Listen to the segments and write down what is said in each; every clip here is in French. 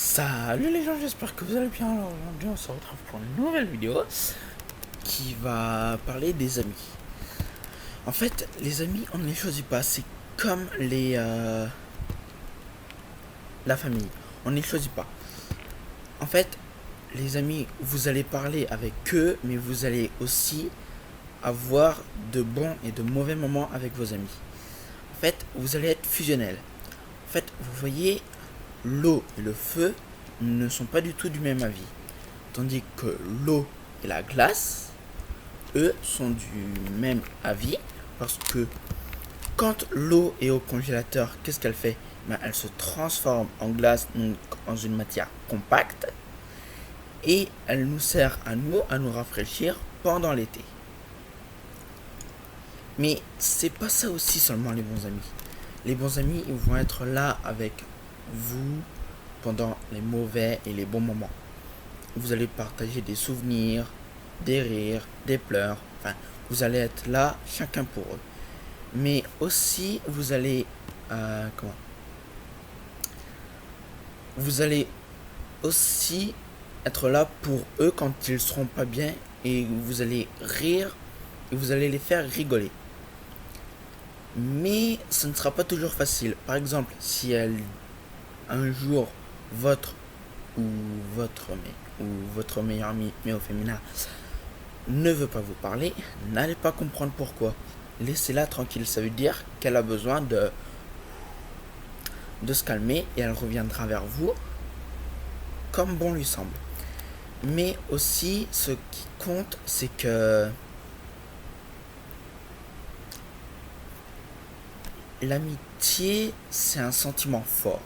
Salut les gens, j'espère que vous allez bien. Alors aujourd'hui on se retrouve pour une nouvelle vidéo qui va parler des amis. En fait, les amis, on ne les choisit pas. C'est comme la famille. On ne les choisit pas. En fait, les amis, vous allez parler avec eux, mais vous allez aussi avoir de bons et de mauvais moments avec vos amis. En fait, vous allez être fusionnel. En fait, vous voyez, l'eau et le feu ne sont pas du tout du même avis. Tandis que l'eau et la glace, eux, sont du même avis. Parce que quand l'eau est au congélateur, qu'est-ce qu'elle fait? Elle se transforme en glace, donc en une matière compacte. Et elle nous sert à nous rafraîchir pendant l'été. Mais c'est pas ça aussi seulement les bons amis. Les bons amis, ils vont être là avec vous pendant les mauvais et les bons moments. Vous allez partager des souvenirs, des rires, des pleurs. Enfin, vous allez être là chacun pour eux. Mais aussi, vous allez vous allez aussi être là pour eux quand ils seront pas bien et vous allez rire et vous allez les faire rigoler. Mais ce ne sera pas toujours facile. Par exemple, si un jour votre ou votre meilleur ami, mais au féminin, ne veut pas vous parler, n'allez pas comprendre pourquoi. Laissez-la tranquille, ça veut dire qu'elle a besoin de se calmer et elle reviendra vers vous comme bon lui semble. Mais aussi, ce qui compte, c'est que l'amitié, c'est un sentiment fort.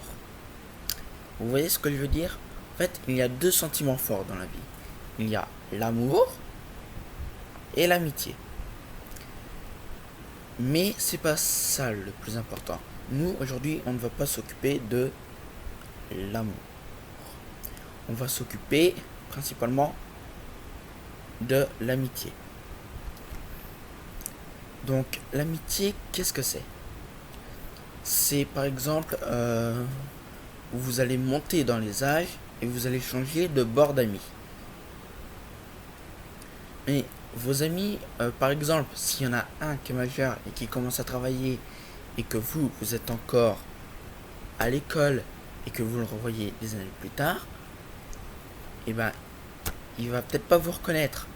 Vous voyez ce que je veux dire? En fait, il y a deux sentiments forts dans la vie. Il y a l'amour et l'amitié. Mais c'est pas ça le plus important. Nous, aujourd'hui, on ne va pas s'occuper de l'amour. On va s'occuper principalement de l'amitié. Donc, l'amitié, qu'est-ce que c'est? C'est par exemple, vous allez monter dans les âges et vous allez changer de bord d'amis. Mais vos amis, par exemple, s'il y en a un qui est majeur et qui commence à travailler et que vous êtes encore à l'école et que vous le revoyez des années plus tard, eh ben, il va peut-être pas vous reconnaître.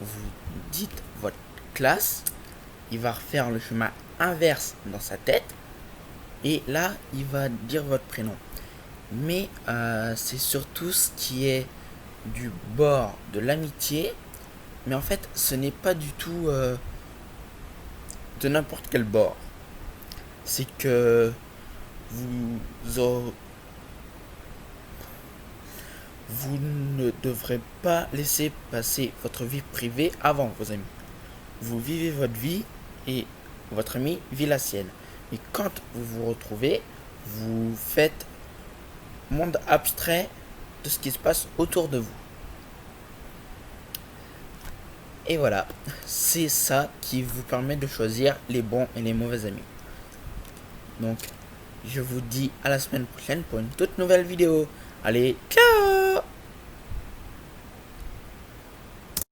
Vous dites votre classe, il va refaire le chemin inverse dans sa tête et là, il va dire votre prénom. Mais c'est surtout ce qui est du bord de l'amitié. Mais en fait, ce n'est pas du tout de n'importe quel bord. C'est que vous, aurez- vous ne devrez pas laisser passer votre vie privée avant vos amis. Vous vivez votre vie et votre ami vit la sienne. Et quand vous vous retrouvez, vous faites monde abstrait de ce qui se passe autour de vous. Et voilà, c'est ça qui vous permet de choisir les bons et les mauvais amis. Donc, je vous dis à la semaine prochaine pour une toute nouvelle vidéo. Allez, ciao!